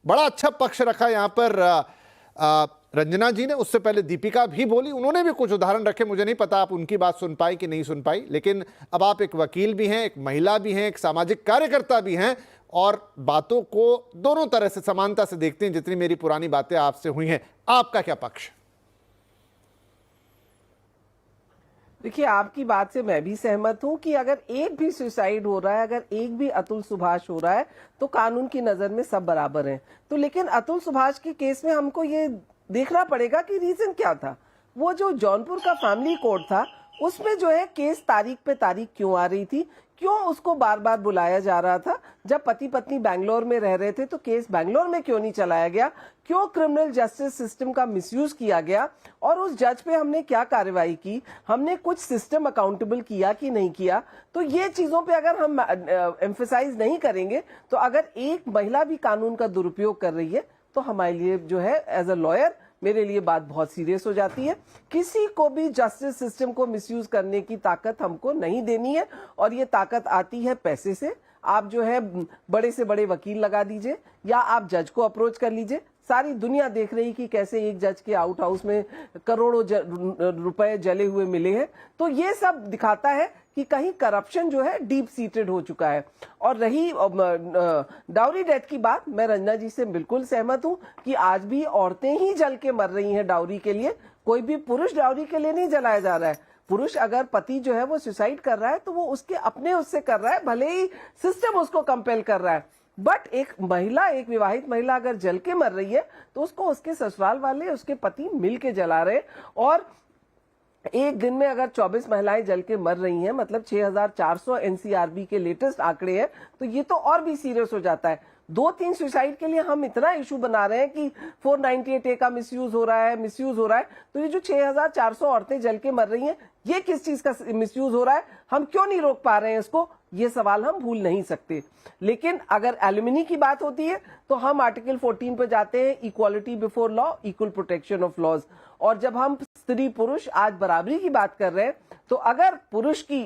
बड़ा अच्छा पक्ष रखा यहाँ पर रंजना जी ने। उससे पहले दीपिका भी बोली, उन्होंने भी कुछ उदाहरण रखे। मुझे नहीं पता आप उनकी बात सुन पाई कि नहीं सुन पाई, लेकिन अब आप एक वकील भी हैं, एक महिला भी हैं, एक सामाजिक कार्यकर्ता भी हैं और बातों को दोनों तरह से समानता से देखते हैं। जितनी मेरी पुरानी बातें आपसे हुई हैं, आपका क्या पक्ष? देखिए, आपकी बात से मैं भी सहमत हूं कि अगर एक भी सुसाइड हो रहा है, अगर एक भी अतुल सुभाष हो रहा है, तो कानून की नजर में सब बराबर हैं। तो लेकिन अतुल सुभाष के केस में हमको ये देखना पड़ेगा कि रीजन क्या था। वो जो जौनपुर का फैमिली कोर्ट था, उसमें जो है केस तारीख पे तारीख क्यों आ रही थी, क्यों उसको बार बार बुलाया जा रहा था। जब पति पत्नी बैंगलोर में रह रहे थे तो केस बैंगलोर में क्यों नहीं चलाया गया, क्यों क्रिमिनल जस्टिस सिस्टम का मिसयूज किया गया, और उस जज पे हमने क्या कार्रवाई की, हमने कुछ सिस्टम अकाउंटेबल किया कि नहीं किया। तो ये चीजों पे अगर हम एम्फेसाइज नहीं करेंगे, तो अगर एक महिला भी कानून का दुरुपयोग कर रही है, तो हमारे लिए जो है एज अ लॉयर मेरे लिए बात बहुत सीरियस हो जाती है। किसी को भी जस्टिस सिस्टम को मिसयूज करने की ताकत हमको नहीं देनी है, और ये ताकत आती है पैसे से। आप जो है बड़े से बड़े वकील लगा दीजिए या आप जज को अप्रोच कर लीजिए। सारी दुनिया देख रही कि कैसे एक जज के आउट हाउस में करोड़ों रुपए जले हुए मिले हैं। तो ये सब दिखाता है कि कहीं करप्शन जो है डीप सीटेड हो चुका है। और रही डाउरी डेथ की बात, मैं रंजना जी से बिल्कुल सहमत हूं कि आज भी औरतें ही जल के मर रही हैं डाउरी के लिए। कोई भी पुरुष डाउरी के लिए नहीं जलाया जा रहा है। पुरुष अगर पति जो है वो सुसाइड कर रहा है तो वो उसके अपने उससे कर रहा है, भले ही सिस्टम उसको कंपेल कर रहा है। बट एक महिला, एक विवाहित महिला अगर जल के मर रही है तो उसको उसके ससुराल वाले, उसके पति मिल के जला रहे। और एक दिन में अगर 24 महिलाएं जल के मर रही हैं, मतलब 6400 एनसीआरबी के लेटेस्ट आंकड़े हैं, तो ये तो और भी सीरियस हो जाता है। 2-3 सुसाइड के लिए हम इतना इशू बना रहे हैं कि 498A का मिसयूज हो रहा है। तो ये जो 6400 औरतें जल के मर रही हैं, ये किस चीज का मिसयूज हो रहा है, हम क्यों नहीं रोक पा रहे हैं इसको, ये सवाल हम भूल नहीं सकते। लेकिन अगर एल्यूमिनी की बात होती है तो हम आर्टिकल 14 पे जाते हैं, equality before law, equal protection of laws. और जब हम स्त्री पुरुष आज बराबरी की बात कर रहे हैं, तो अगर पुरुष की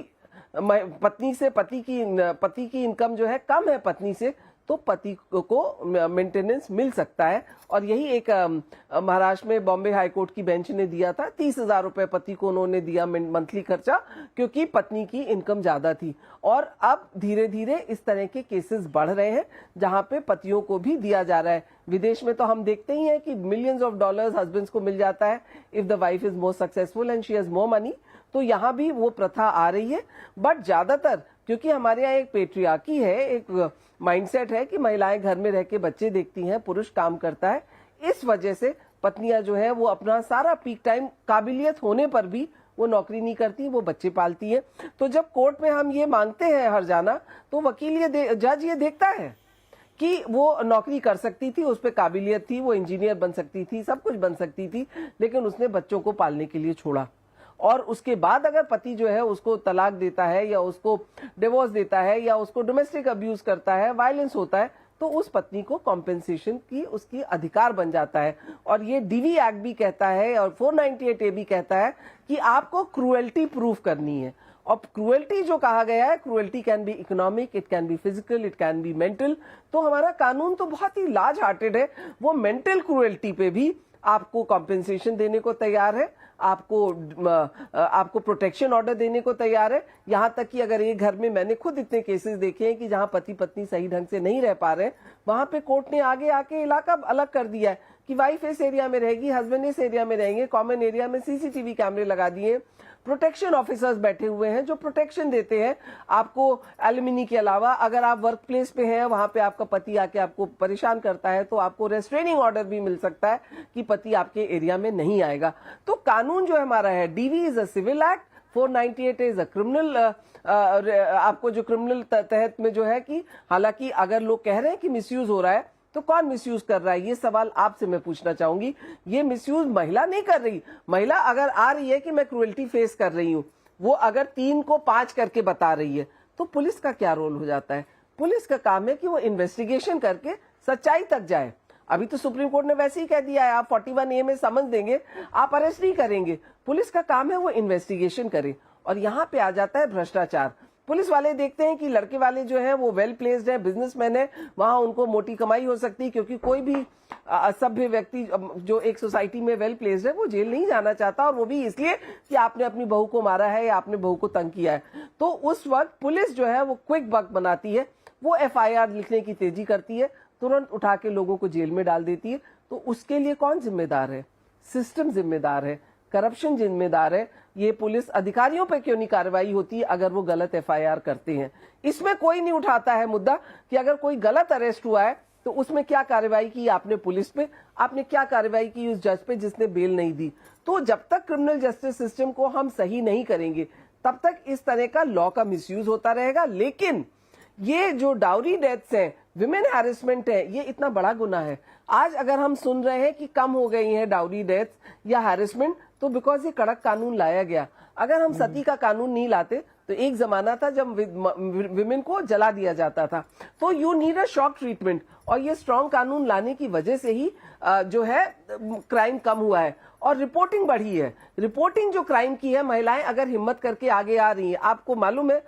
पत्नी से पति की इनकम जो है कम है पत्नी से, तो पति को मेंटेनेंस मिल सकता है। और यही एक महाराष्ट्र में बॉम्बे हाईकोर्ट की बेंच ने दिया था, 30,000 रुपए पति को उन्होंने दिया मंथली खर्चा, क्योंकि पत्नी की इनकम ज्यादा थी। और अब धीरे धीरे इस तरह के केसेस बढ़ रहे हैं जहां पे पतियों को भी दिया जा रहा है। विदेश में तो हम देखते ही हैं कि मिलियंस ऑफ डॉलर्स हस्बैंड्स को मिल जाता है if the wife is more successful and she has more money. तो यहाँ भी वो प्रथा आ रही है। बट ज्यादातर क्योंकि हमारे यहाँ एक पेट्रियार्की है, एक माइंडसेट है कि महिलाएं घर में रह के बच्चे देखती हैं, पुरुष काम करता है, इस वजह से पत्नियां जो है वो अपना सारा पीक टाइम काबिलियत होने पर भी वो नौकरी नहीं करती, वो बच्चे पालती है। तो जब कोर्ट में हम ये मांगते हैं हर जाना, तो वकील जज ये देखता है कि वो नौकरी कर सकती थी, उस पर काबिलियत थी, वो इंजीनियर बन सकती थी, सब कुछ बन सकती थी, लेकिन उसने बच्चों को पालने के लिए छोड़ा। और उसके बाद अगर पति जो है उसको तलाक देता है या उसको डिवोर्स देता है या उसको डोमेस्टिक अब्यूज करता है, वायलेंस होता है, तो उस पत्नी को कॉम्पेंसेशन की उसकी अधिकार बन जाता है। और ये डीवी एक्ट भी कहता है और 498A भी कहता है कि आपको क्रूएल्टी प्रूफ करनी है। और क्रूएल्टी जो कहा गया है, cruelty can be economic, it can be physical, it can be mental. तो हमारा कानून तो बहुत ही लार्ज हार्टेड है, वो मेंटल क्रूएल्टी पे भी आपको कॉम्पेंसेशन देने को तैयार है, आपको प्रोटेक्शन ऑर्डर देने को तैयार है। यहां तक कि अगर एक घर में, मैंने खुद इतने केसेस देखे हैं कि जहां पति पत्नी सही ढंग से नहीं रह पा रहे, वहां पे कोर्ट ने आगे आके इलाका अलग कर दिया है कि वाइफ इस एरिया में रहेगी, हस्बैंड इस एरिया में रहेंगे, कॉमन एरिया में सीसीटीवी कैमरे लगा दिए, प्रोटेक्शन ऑफिसर्स बैठे हुए हैं जो प्रोटेक्शन देते हैं आपको एल्यूमिनी के अलावा। अगर आप वर्क प्लेस पे हैं, वहां पे आपका पति आके आपको परेशान करता है, तो आपको रेस्ट्रेनिंग ऑर्डर भी मिल सकता है कि पति आपके एरिया में नहीं आएगा। तो कानून जो हमारा है, DV is a civil act, 498 is a criminal. आपको जो क्रिमिनल तहत में जो है कि हालांकि अगर लोग कह रहे हैं कि मिसयूज हो रहा है, तो कौन मिसयूज कर रहा है, ये सवाल आपसे मैं पूछना चाहूंगी। ये मिसयूज महिला नहीं कर रही। महिला अगर आ रही है कि मैं क्रूएल्टी फेस कर रही हूं, वो अगर 3 को 5 करके बता रही है, तो पुलिस का क्या रोल हो जाता है? पुलिस का काम है कि वो इन्वेस्टिगेशन करके सच्चाई तक जाए। अभी तो सुप्रीम कोर्ट ने वैसे ही कह दिया है, आप 41A में समन देंगे, आप अरेस्ट नहीं करेंगे। पुलिस का काम है वो इन्वेस्टिगेशन करे। और यहाँ पे आ जाता है भ्रष्टाचार। पुलिस वाले देखते हैं कि लड़के वाले जो है वो वेल प्लेस्ड है, बिजनेसमैन है, वहां उनको मोटी कमाई हो सकती है, क्योंकि कोई भी असभ्य व्यक्ति जो एक सोसाइटी में वेल प्लेस्ड है वो जेल नहीं जाना चाहता, और वो भी इसलिए कि आपने अपनी बहू को मारा है या आपने बहू को तंग किया है। तो उस वक्त पुलिस जो है वो क्विक बक बनाती है, वो FIR लिखने की तेजी करती है, तुरंत उठा के लोगों को जेल में डाल देती है। तो उसके लिए कौन जिम्मेदार है? सिस्टम जिम्मेदार है, करप्शन जिम्मेदार है। ये पुलिस अधिकारियों पर क्यों नहीं कार्रवाई होती अगर वो गलत FIR करते हैं? इसमें कोई नहीं उठाता है मुद्दा कि अगर कोई गलत अरेस्ट हुआ है तो उसमें क्या कार्रवाई की आपने पुलिस पे, आपने क्या कार्रवाई की उस जज पे जिसने बेल नहीं दी। तो जब तक क्रिमिनल जस्टिस सिस्टम को हम सही नहीं करेंगे तब तक इस तरह का लॉ का मिसयूज होता रहेगा। लेकिन ये जो डाउरी डेथ्स हैं, विमेन हैरेसमेंट है, ये इतना बड़ा गुनाह है। आज अगर हम सुन रहे हैं कि कम हो गई है डाउरी डेथ्स या हैरेसमेंट, तो बिकॉज ये कड़क कानून लाया गया। अगर हम सती का कानून नहीं लाते तो एक जमाना था जब विमेन को जला दिया जाता था। तो you need a shock treatment, और ये स्ट्रॉन्ग कानून लाने की वजह से ही जो है क्राइम कम हुआ है और रिपोर्टिंग बढ़ी है। रिपोर्टिंग जो क्राइम की है, महिलाएं अगर हिम्मत करके आगे आ रही हैं, आपको मालूम है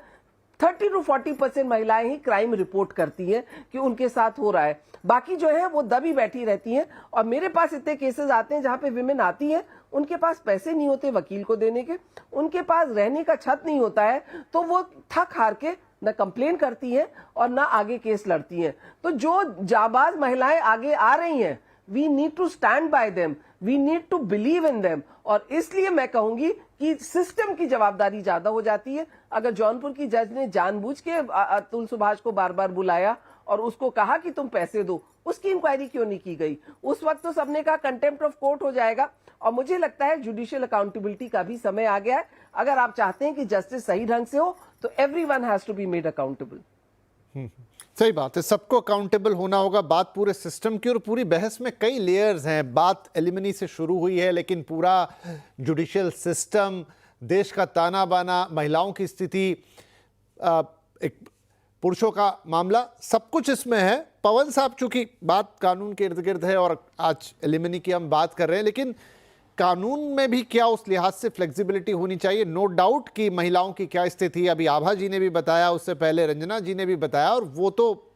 30 to 40% महिलाएं ही क्राइम रिपोर्ट करती हैं कि उनके साथ हो रहा है, बाकी जो है वो दबी बैठी रहती हैं। और मेरे पास इतने केसेस आते हैं जहां पे विमेन आती हैं, उनके पास पैसे नहीं होते वकील को देने के, उनके पास रहने का छत नहीं होता है, तो वो थक हार के न कंप्लेन करती हैं और न आगे केस लड़ती हैं। तो जो जाबाज महिलाएं आगे आ रही हैं, we need to stand by them, we need to believe in them. और इसलिए मैं कहूंगी कि सिस्टम की जवाबदारी ज्यादा हो जाती है। अगर जौनपुर की जज ने जानबूझ के अतुल सुभाष को बार बार बुलाया और उसको कहा कि तुम पैसे दो, उसकी इंक्वायरी क्यों नहीं की गई? उस वक्त तो सबने कहा कंटेम्प्ट ऑफ कोर्ट हो जाएगा। और मुझे लगता है जुडिशियल अकाउंटेबिलिटी का भी समय आ गया है। अगर आप चाहते हैं कि जस्टिस सही ढंग से हो तो everyone has to be made accountable. सही बात है, सबको अकाउंटेबल होना होगा। बात पूरे सिस्टम की, और पूरी बहस में कई लेयर्स हैं। बात एलिमनी से शुरू हुई है, लेकिन पूरा जुडिशियल सिस्टम, देश का ताना बाना, महिलाओं की स्थिति, एक पुरुषों का मामला, सब कुछ इसमें है। पवन साहब, चूंकि बात कानून के इर्द गिर्द है और आज एलिमनी की हम बात कर रहे हैं, लेकिन कानून में भी क्या उस लिहाज से फ्लेक्सिबिलिटी होनी चाहिए? नो डाउट कि महिलाओं की क्या स्थिति है, अभी आभा जी ने भी बताया, उससे पहले रंजना जी ने भी बताया, और वो तो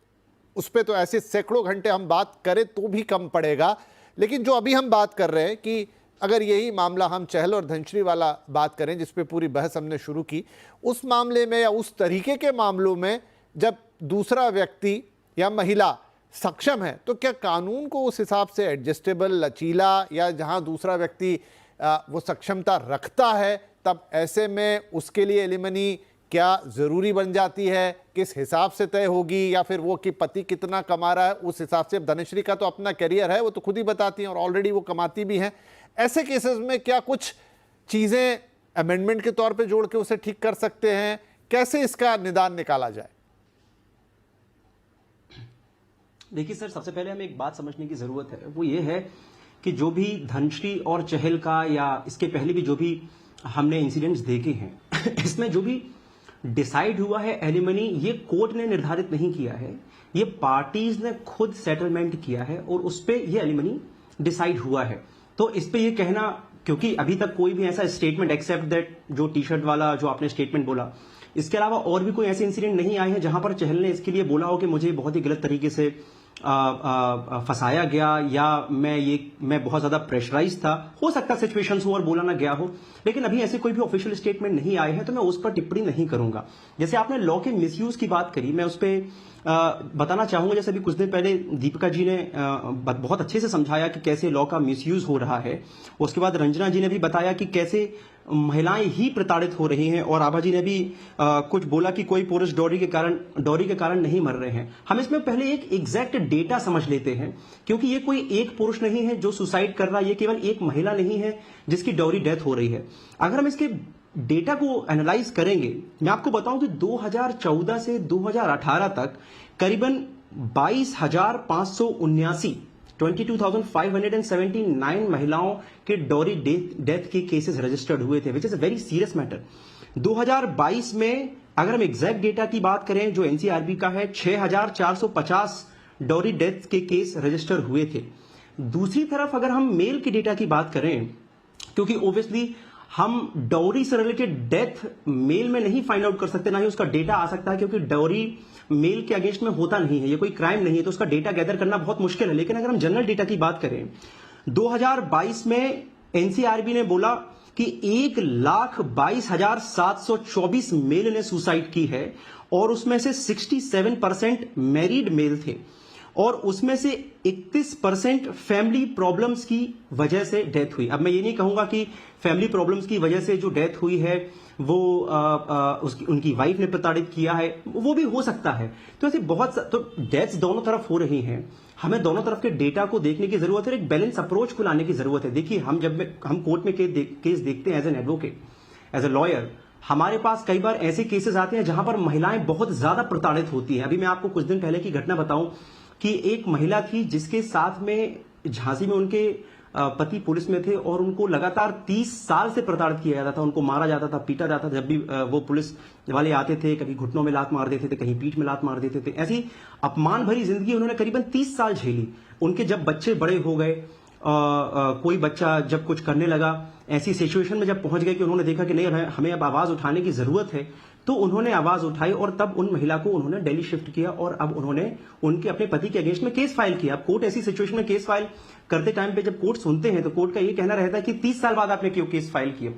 उस पर तो ऐसे सैकड़ों घंटे हम बात करें तो भी कम पड़ेगा। लेकिन जो अभी हम बात कर रहे हैं कि अगर यही मामला हम चहल और धनश्री वाला बात करें, जिस पे पूरी बहस हमने शुरू की, उस मामले में या उस तरीके के मामलों में जब दूसरा व्यक्ति या महिला सक्षम है, तो क्या कानून को उस हिसाब से एडजस्टेबल, लचीला, या जहां दूसरा व्यक्ति वो सक्षमता रखता है, तब ऐसे में उसके लिए एलिमनी क्या ज़रूरी बन जाती है? किस हिसाब से तय होगी? या फिर वो कि पति कितना कमा रहा है उस हिसाब से? अब धनश्री का तो अपना करियर है, वो तो खुद ही बताती हैं, और ऑलरेडी वो कमाती भी हैं। ऐसे केसेस में क्या कुछ चीज़ें अमेंडमेंट के तौर पे जोड़ के उसे ठीक कर सकते हैं? कैसे इसका निदान निकाला जाए? देखिए सर, सबसे पहले हमें एक बात समझने की जरूरत है, वो ये है कि जो भी धनश्री और चहल का या इसके पहले भी जो भी हमने इंसिडेंट्स देखे हैं, इसमें जो भी डिसाइड हुआ है एलिमनी, ये कोर्ट ने निर्धारित नहीं किया है, ये पार्टीज ने खुद सेटलमेंट किया है और उस पर ये एलिमनी डिसाइड हुआ है। तो इस पे ये कहना, क्योंकि अभी तक कोई भी ऐसा स्टेटमेंट एक्सेप्ट दैट जो टी शर्ट वाला जो आपने स्टेटमेंट बोला, इसके अलावा और भी कोई ऐसे इंसिडेंट नहीं आए हैं जहां पर चहल ने इसके लिए बोला हो कि मुझे बहुत ही गलत तरीके से फंसाया गया या मैं बहुत ज्यादा प्रेशराइज था। हो सकता है सिचुएशंस हो और बोला ना गया हो, लेकिन अभी ऐसे कोई भी ऑफिशियल स्टेटमेंट नहीं आए हैं, तो मैं उस पर टिप्पणी नहीं करूंगा। जैसे आपने लॉ के मिसयूज की बात करी, मैं उस पर बताना चाहूंगा। जैसे अभी कुछ दिन पहले दीपिका जी ने बहुत अच्छे से समझाया कि कैसे लॉ का मिसयूज हो रहा है। उसके बाद रंजना जी ने भी बताया कि कैसे महिलाएं ही प्रताड़ित हो रही हैं, और आभा जी ने भी कुछ बोला कि कोई पुरुष डॉरी के कारण नहीं मर रहे हैं। हम इसमें पहले एक एग्जैक्ट डेटा समझ लेते हैं, क्योंकि ये कोई एक पुरुष नहीं है जो सुसाइड कर रहा है, ये केवल एक महिला नहीं है जिसकी डॉरी डेथ हो रही है। अगर हम इसके डेटा को एनालाइज करेंगे, मैं आपको बताऊं कि 2014 से 2018 तक करीबन 22,579 22,579 महिलाओं के डॉरी डेथ के केसेस रजिस्टर्ड हुए थे, which is a very serious matter. 2022 में अगर हम एग्जैक्ट डेटा की बात करें जो एनसीआरबी का है, 6,450 डॉरी डेथ के केस रजिस्टर हुए थे। दूसरी तरफ अगर हम मेल के डेटा की बात करें, क्योंकि ओब्वियसली हम डाउरी से रिलेटेड डेथ मेल में नहीं फाइंड आउट कर सकते, ना ही उसका डेटा आ सकता है, क्योंकि डाउरी मेल के अगेंस्ट में होता नहीं है, ये कोई क्राइम नहीं है, तो उसका डेटा गैदर करना बहुत मुश्किल है। लेकिन अगर हम जनरल डेटा की बात करें, 2022 में एनसीआरबी ने बोला कि 1,22,724 मेल ने सुसाइड की है, और उसमें से 67% मैरिड मेल थे, और उसमें से 31% फैमिली प्रॉब्लम्स की वजह से डेथ हुई। अब मैं ये नहीं कहूंगा कि फैमिली प्रॉब्लम्स की वजह से जो डेथ हुई है वो उनकी वाइफ ने प्रताड़ित किया है, वो भी हो सकता है। तो ऐसे तो डेथ्स दोनों तरफ हो रही हैं, हमें दोनों तरफ के डेटा को देखने की जरूरत है, एक बैलेंस अप्रोच को लाने की जरूरत है। देखिए, हम कोर्ट में केस देखते हैं as an advocate, as a lawyer, हमारे पास कई बार ऐसे केसेस आते हैं जहां पर महिलाएं बहुत ज्यादा प्रताड़ित होती हैं। अभी मैं आपको कुछ दिन पहले की घटना बताऊं कि एक महिला थी जिसके साथ में झांसी में उनके पति पुलिस में थे, और उनको लगातार 30 साल से प्रताड़ित किया जाता था, उनको मारा जाता था, पीटा जाता था। जब भी वो पुलिस वाले आते थे, कभी घुटनों में लात मार देते थे, कहीं पीठ में लात मार देते थे। ऐसी अपमान भरी जिंदगी उन्होंने करीबन 30 साल झेली। उनके जब बच्चे बड़े हो गए, कोई बच्चा जब कुछ करने लगा, ऐसी सिचुएशन में जब पहुंच गए कि उन्होंने देखा कि नहीं, हमें अब आवाज उठाने की जरूरत है, तो उन्होंने आवाज उठाई, और तब उन महिला को उन्होंने दिल्ली शिफ्ट किया, और अब उन्होंने उनके अपने पति के अगेंस्ट में केस फाइल किया। अब कोर्ट ऐसी सिचुएशन में केस फाइल करते टाइम पे जब कोर्ट सुनते हैं, तो कोर्ट का ये कहना रहता है कि 30 साल बाद आपने क्यों केस फाइल किया।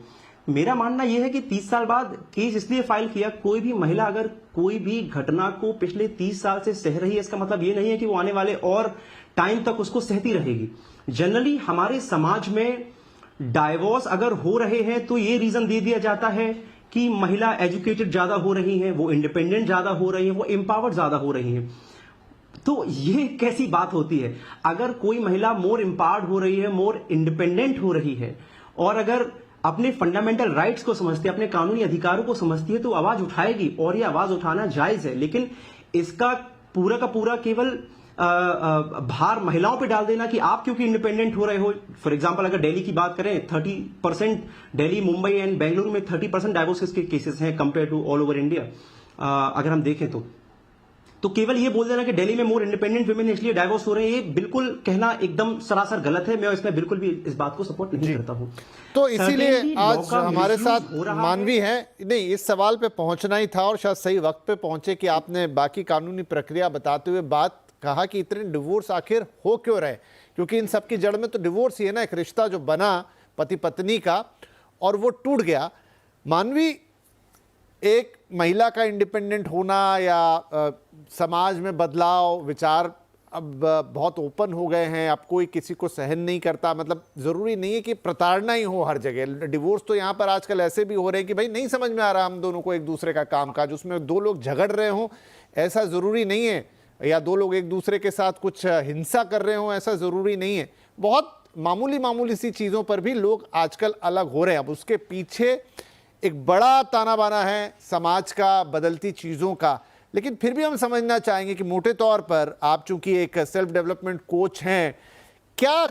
मेरा मानना यह है कि 30 साल बाद केस इसलिए फाइल किया, कोई भी महिला अगर कोई भी घटना को पिछले 30 साल से सह रही है, इसका मतलब ये नहीं है कि वो आने वाले और टाइम तक उसको सहती रहेगी। जनरली हमारे समाज में डाइवोर्स अगर हो रहे हैं तो ये रीजन दे दिया जाता है कि महिला एजुकेटेड ज्यादा हो रही हैं, वो इंडिपेंडेंट ज्यादा हो रही हैं, वो एम्पावर्ड ज्यादा हो रही हैं। तो ये कैसी बात होती है? अगर कोई महिला मोर एम्पावर्ड हो रही है, मोर इंडिपेंडेंट हो रही है, और अगर अपने फंडामेंटल राइट्स को समझती है, अपने कानूनी अधिकारों को समझती है, तो आवाज उठाएगी, और ये आवाज उठाना जायज है। लेकिन इसका पूरा का पूरा केवल भार महिलाओं पे डाल देना कि आप क्योंकि इंडिपेंडेंट हो रहे हो। फॉर एग्जांपल, अगर दिल्ली की बात करें, 30% दिल्ली, मुंबई एंड बेंगलुरु में 30% डाइवोर्सेस के केसेस हैं compare to all over India. अगर हम देखें तो केवल ये बोल देना कि दिल्ली में मोर इंडिपेंडेंट वुमेन इसलिए डाइवोर्स हो रहे हैं, ये बिल्कुल कहना एकदम सरासर गलत है। मैं इसमें बिल्कुल भी इस बात को सपोर्ट नहीं करता हूं। तो इसीलिए आज हमारे साथ मानवी है, नहीं, इस सवाल पे पहुंचना ही था, और शायद सही वक्त पे पहुंचे कि आपने बाकी कानूनी प्रक्रिया बताते हुए बात कहा कि इतने डिवोर्स आखिर हो क्यों रहे, क्योंकि इन सब की जड़ में तो डिवोर्स ही है ना, एक रिश्ता जो बना पति पत्नी का और वो टूट गया। मानवी, एक महिला का इंडिपेंडेंट होना या समाज में बदलाव, विचार अब बहुत ओपन हो गए हैं, अब कोई किसी को सहन नहीं करता, मतलब ज़रूरी नहीं है कि प्रताड़ना ही हो हर जगह। डिवोर्स तो यहाँ पर आजकल ऐसे भी हो रहे हैं कि भाई नहीं समझ में आ रहा हम दोनों को एक दूसरे का कामकाज, उसमें दो लोग झगड़ रहे हों ऐसा ज़रूरी नहीं है, या दो लोग एक दूसरे के साथ कुछ हिंसा कर रहे हों ऐसा ज़रूरी नहीं है। बहुत मामूली सी चीज़ों पर भी लोग आजकल अलग हो रहे हैं। अब उसके पीछे एक बड़ा ताना बाना है समाज का, बदलती चीज़ों का, लेकिन फिर भी हम समझना चाहेंगे कि मोटे तौर पर आप चूंकि एक सेल्फ डेवलपमेंट कोच हैं, क्या